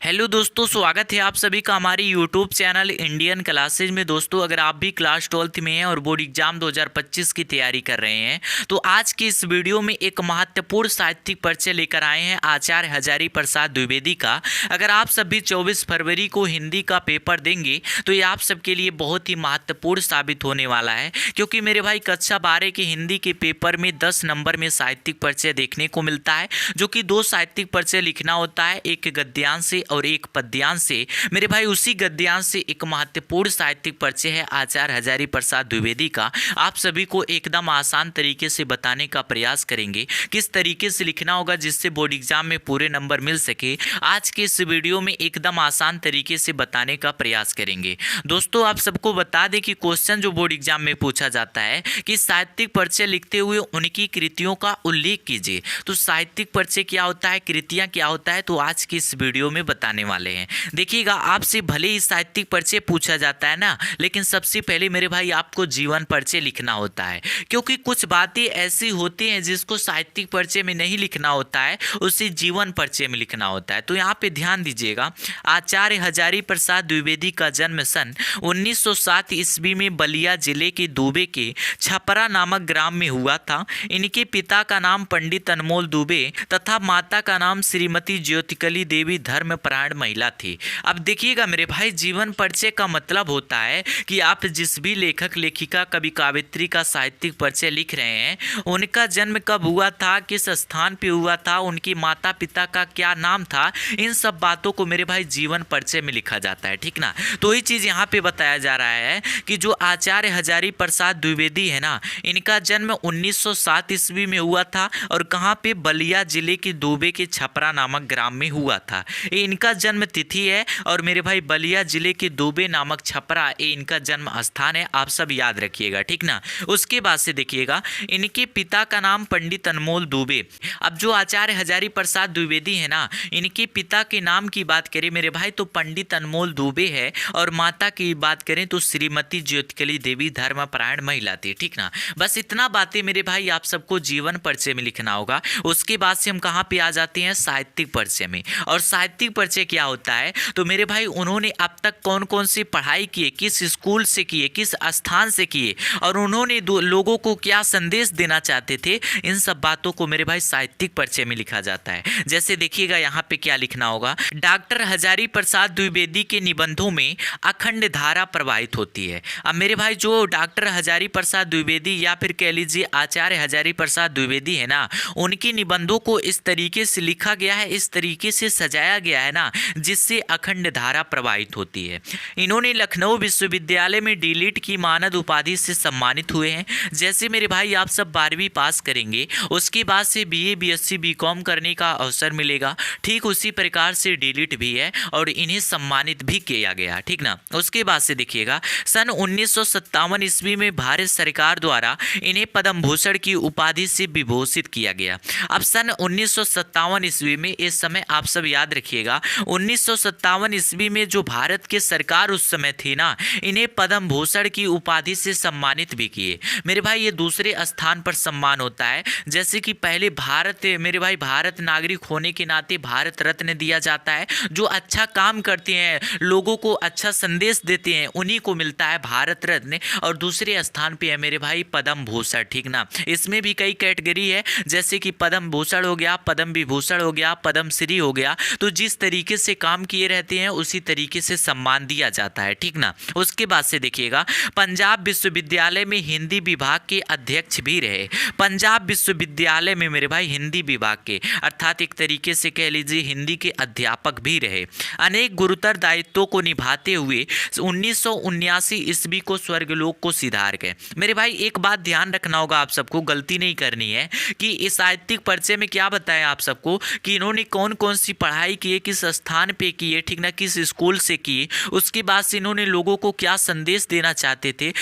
Hello दोस्तों, स्वागत है आप सभी का हमारे यूट्यूब चैनल इंडियन क्लासेज में। दोस्तों, अगर आप भी क्लास 12th में हैं और बोर्ड एग्जाम 2025 की तैयारी कर रहे हैं तो आज की इस वीडियो में एक महत्वपूर्ण साहित्यिक परिचय लेकर आए हैं आचार्य हजारी प्रसाद द्विवेदी का। अगर आप सभी 24 फरवरी को हिंदी का पेपर देंगे तो ये आप सबके लिए बहुत ही महत्वपूर्ण साबित होने वाला है, क्योंकि मेरे भाई कक्षा 12 के हिंदी के पेपर में 10 नंबर में साहित्यिक परिचय देखने को मिलता है, जो कि 2 साहित्यिक परिचय लिखना होता है, एक गद्यांश से और एक पद्यांश से। मेरे भाई उसी गद्यांश से एक महत्वपूर्ण साहित्यिक परिचय है आचार्य हजारी प्रसाद द्विवेदी का। आप सभी को एकदम आसान तरीके से बताने का प्रयास करेंगे किस तरीके से लिखना होगा जिससे बोर्ड एग्जाम में पूरे नंबर मिल सके। आज के इस वीडियो में एकदम आसान तरीके से बताने का प्रयास करेंगे। दोस्तों, आप सबको बता दें कि क्वेश्चन जो बोर्ड एग्जाम में पूछा जाता है कि साहित्यिक परिचय लिखते हुए उनकी कृतियों का उल्लेख कीजिए। तो साहित्यिक परिचय क्या होता है, कृतियां क्या होता है, तो आज की इस वीडियो में बताने वाले हैं। देखिएगा, आपसे भले ही साहित्यिक परिचय पूछा जाता है ना, लेकिन सबसे पहले मेरे भाई आपको जीवन परिचय लिखना होता है, क्योंकि कुछ बातें ऐसी होती हैं जिसको साहित्यिक परिचय में नहीं लिखना होता है, उसे जीवन परिचय में लिखना होता है। तो यहाँ पे ध्यान दीजिएगा, आचार्य हजारी प्रसाद द्विवेदी का जन्म सन 1907 ईस्वी में बलिया जिले के दुबे के छपरा नामक ग्राम में हुआ था। इनके पिता का नाम पंडित अनमोल दुबे तथा माता का नाम श्रीमती ज्योतिकली देवी धर्मपरायण महिला थी। अब देखिएगा मेरे भाई, जीवन परिचय का मतलब होता है कि आप जिस भी लेखक लेखिका कवि काव्यत्री का साहित्यिक परिचय लिख रहे हैं, उनका जन्म कब हुआ था, किस स्थान पे हुआ था, उनके माता पिता का क्या नाम था, इन सब बातों को मेरे भाई जीवन परिचय में लिखा जाता है, ठीक ना। तो ये चीज यहाँ पे बताया जा रहा है कि जो आचार्य हजारी प्रसाद द्विवेदी है ना, इनका जन्म 1907 ईस्वी में हुआ था और कहाँ पे, बलिया जिले के दुबे के छपरा नामक ग्राम में हुआ था। ये इनका जन्म तिथि है और मेरे भाई बलिया जिले के दुबे नामक छपरा ये इनका जन्म स्थान है, आप सब याद रखिएगा, ठीक ना। उसके बाद से देखिएगा, इनके पिता का नाम पंडित अनमोल दुबे। अब जो आचार्य हजारी प्रसाद द्विवेदी है ना, इनके पिता के नाम की बात करें मेरे भाई तो पंडित अनमोल दुबे है, और माता की बात करें तो श्रीमती ज्योतिकली देवी धर्मपरायण महिला थी, ठीक ना। बस इतना बातें मेरे भाई आप सबको जीवन परिचय में लिखना होगा। उसके बाद से हम कहाँ पे आ जाते हैं, साहित्यिक परिचय में। और साहित्यिक परिचय क्या होता है, तो मेरे भाई उन्होंने अब तक कौन कौन सी पढ़ाई किए, किस स्कूल से किए, किस स्थान से किए, और उन्होंने लोगों को क्या संदेश देना चाहते थे, इन सब बातों को मेरे भाई साहित्यिक परिचय में लिखा जाता है। जैसे देखिएगा यहाँ पे क्या लिखना होगा, डॉक्टर हजारी प्रसाद द्विवेदी के निबंधों में अखंड धारा प्रवाहित होती है। अब मेरे भाई जो डॉक्टर हजारी प्रसाद द्विवेदी या फिर कह लीजिए आचार्य हजारी प्रसाद द्विवेदी है ना, उनके निबंधों को इस तरीके से लिखा गया है, इस तरीके से सजाया गया है ना, जिससे अखंड धारा प्रवाहित होती है। इन्होंने लखनऊ विश्वविद्यालय में डीलिट की मानद उपाधि से सम्मानित हुए हैं। जैसे मेरे भाई आप सब 12वीं पास करेंगे, उसके बाद से बीए बीएससी बीकॉम करने का अवसर मिलेगा, ठीक उसी प्रकार से डीलिट भी है और इन्हें सम्मानित भी किया गया, ठीक ना। उसके बाद से देखिएगा, सन 1957 ईस्वी में भारत सरकार द्वारा इन्हें पद्म भूषण की उपाधि से विभूषित किया गया। अब सन 1957 ईस्वी में, इस समय आप सब याद रखिएगा, 1957 ईस्वी में जो भारत के सरकार उस समय थी ना, इन्हें पद्म भूषण की उपाधि से सम्मानित भी किए। मेरे भाई ये दूसरे स्थान पर सम्मान होता है, जैसे कि पहले भारत, मेरे भाई भारत नागरिक होने के नाते भारत रत्न दिया जाता है, जो अच्छा काम करते हैं, लोगों को अच्छा संदेश देते हैं, उन्हीं को मिलता है भारत रत्न, और दूसरे स्थान पे है मेरे भाई पद्म भूषण, ठीक ना। इसमें भी कई कैटेगरी है, जैसे कि पद्म भूषण हो गया, पद्म विभूषण हो गया, पद्म श्री हो गया। तो जिस तरीके से काम किए रहते हैं उसी तरीके से सम्मान दिया जाता है, ठीक ना। उसके बाद से देखिएगा, पंजाब विश्वविद्यालय में हिंदी विभाग के अध्यक्ष भी रहे। पंजाब विश्वविद्यालय में मेरे भाई हिंदी विभाग के, अर्थात एक तरीके से कह लीजिए हिंदी के अध्यापक भी रहे। अनेक गुरुतर दायित्वों को निभाते हुए 1979 ईस्वी को स्वर्गलोक को सिधार गए। मेरे भाई एक बात ध्यान रखना होगा, आप सबको गलती नहीं करनी है कि इस साहित्यिक परिचय में क्या बताया आप सबको कि इन्होंने कौन कौन सी पढ़ाई की है, किस स्थान पे की है, ठीक ना, किस स्कूल से की है, उसके बाद से इन्होंने लोगों को क्या संदेश देना चाहते थे,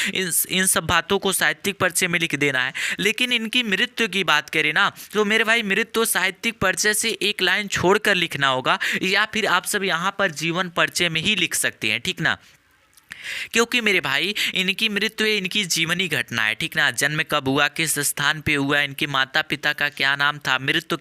इन सब बातों को साहित्यिक परिचय में लिख देना है। लेकिन इनकी मृत्यु की बात करें ना, तो मेरे भाई मृत्यु साहित्यिक परिचय से एक लाइन छोड़कर लिखना होगा, या फिर आप सब यहाँ पर जीवन परिचय में ही लिख सकते हैं, ठीक ना। क्योंकि मेरे भाई इनकी मृत्यु इनकी जीवनी घटना है, ठीक ना। जन्म कब हुआ, किस स्थान पे हुआ, इनके माता पिता का क्या नाम था, मृत्यु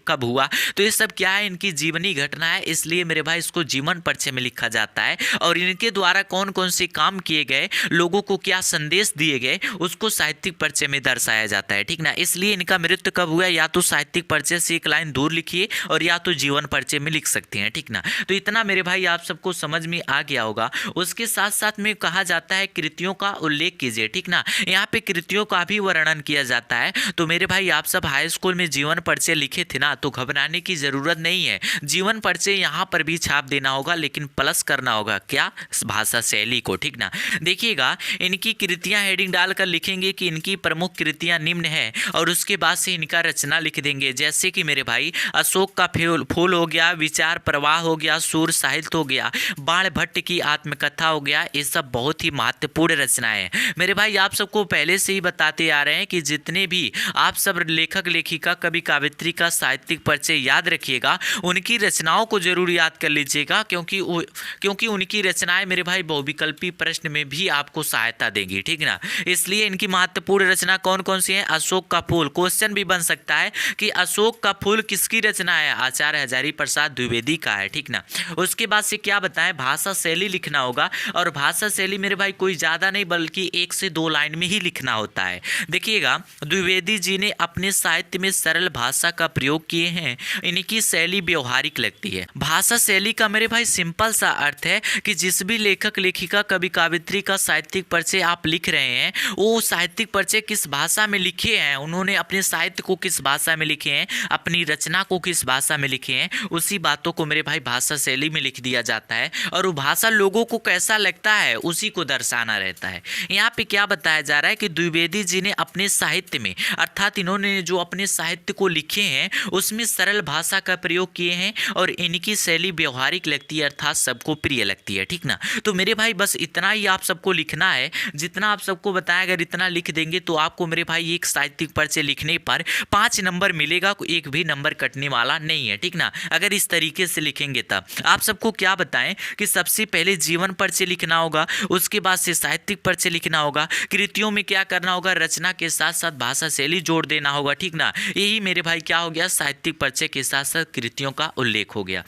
कब हुआ, तो ये सब क्या है, इनकी जीवनी घटना है। इसलिए मेरे भाई इसको जीवन परिचय में लिखा जाता है। और इनके द्वारा कौन कौन से काम किए गए, लोगों को क्या संदेश दिए गए, उसको साहित्यिक परिचय में दर्शाया जाता है, ठीक ना। इसलिए इनका मृत्यु कब हुआ या तो साहित्यिक परिचय से एक लाइन दूर लिखिए और या तो जीवन परिचय में लिख सकते हैं, ठीक ना। तो इतना मेरे भाई आप सबको समझ में आ गया होगा। उसके साथ साथ में कहा जाता है कृतियों का उल्लेख कीजिए, ठीक ना। यहाँ पे कृतियों का भी वर्णन किया जाता है। तो मेरे भाई आप सब हाई स्कूल में जीवन परिचय लिखे थे ना, तो घबराने की जरूरत नहीं है। जीवन परिचय यहाँ पर भी छाप देना होगा, लेकिन प्लस करना होगा क्या, भाषा शैली को, ठीक ना। देखिएगा इनकी कृतियां हेडिंग डालकर लिखेंगे कि इनकी प्रमुख कृतियां निम्न है और उसके बाद से इनका रचना लिख देंगे। जैसे कि मेरे भाई अशोक का फूल हो गया, विचार प्रवाह हो गया, सूर साहित्य हो गया, बाण भट्ट की आत्मकथा हो गया। ये सब बहुत ही महत्वपूर्ण रचनाएं हैं। मेरे भाई आप सबको पहले से ही बताते आ रहे हैं कि जितने भी आप सब लेखक लेखिका कवि काव्यत्री का साहित्यिक परिचय याद रखिएगा, उनकी रचनाओं को जरूर याद कर लीजिएगा, क्योंकि उनकी रचनाएं मेरे भाई बहुविकल्पी प्रश्न में भी आपको सहायता देंगी, ठीक ना। इसलिए इनकी महत्वपूर्ण रचना कौन कौन सी है। अशोक का फूल, क्वेश्चन भी बन सकता है कि अशोक का फूल किसकी रचना है, आचार्य हजारी प्रसाद द्विवेदी का है, ठीक ना। उसके बाद से क्या बताएं, भाषा शैली लिखना होगा। और भाषा शैली मेरे भाई कोई ज्यादा नहीं बल्कि 1 से 2 लाइन में ही लिखना होता है। देखिएगा द्विवेदी जी ने अपने साहित्य में सरल भाषा का प्रयोग किए हैं। इनकी शैली व्यवहारिक लगती है। भाषा शैली का मेरे भाई सिंपल सा अर्थ है कि जिस भी लेखक लेखिका कवि काव्यत्री का साहित्यिक परिचय आप लिख रहे हैं, वो साहित्यिक परिचय किस भाषा में लिखे हैं, उन्होंने अपने साहित्य को किस भाषा में लिखे हैं, अपनी रचना को किस भाषा में लिखे हैं, उसी बातों को मेरे भाई भाषा शैली में लिख दिया जाता है। और वो भाषा लोगों को कैसा लगता है उसी को दर्शाना रहता है। यहाँ पे क्या बताया जा रहा है कि द्विवेदी जी ने अपने साहित्य में, अर्थात इन्होंने जो अपने साहित्य को लिखे हैं उसमें सरल भाषा का प्रयोग किए हैं और इनकी शैली व्यवहारिक लगती है, अर्थात सबको प्रिय लगती है, ठीक ना। तो मेरे भाई बस इतना ही आप सबको लिखना है। जितना आप सबको बताया, अगर इतना लिख देंगे तो आपको मेरे भाई एक साहित्यिक परिचय लिखने पर 5 नंबर मिलेगा, एक भी नंबर कटने वाला नहीं है, ठीक ना। अगर इस तरीके से लिखेंगे तब आप सबको क्या बताएं कि सबसे पहले जीवन परिचय लिखना होगा, उसके बाद से साहित्यिक परिचय लिखना होगा, कृतियों में क्या करना होगा, रचना के साथ साथ भाषा शैली जोड़ देना होगा, ठीक ना। यही मेरे भाई क्या हो गया, साहित्यिक परिचय के साथ साथ कृतियों का उल्लेख हो गया।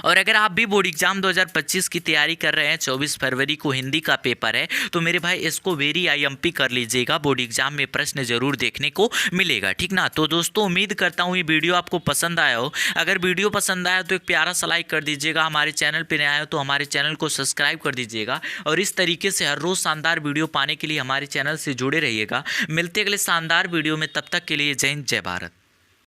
और अगर आप भी बोर्ड एग्जाम 2025 की तैयारी कर रहे हैं, 24 फरवरी को हिंदी का पेपर है, तो मेरे भाई इसको वेरी IMP कर लीजिएगा। बोर्ड एग्जाम में प्रश्न जरूर देखने को मिलेगा, ठीक ना। तो दोस्तों उम्मीद करता हूँ ये वीडियो आपको पसंद आया हो। अगर वीडियो पसंद आया तो एक प्यारा सा लाइक कर दीजिएगा। हमारे चैनल पर नए आए हो तो हमारे चैनल को सब्सक्राइब कर दीजिएगा। और इस तरीके से हर रोज़ शानदार वीडियो पाने के लिए हमारे चैनल से जुड़े रहिएगा। मिलते अगले शानदार वीडियो में, तब तक के लिए जय हिंद जय भारत।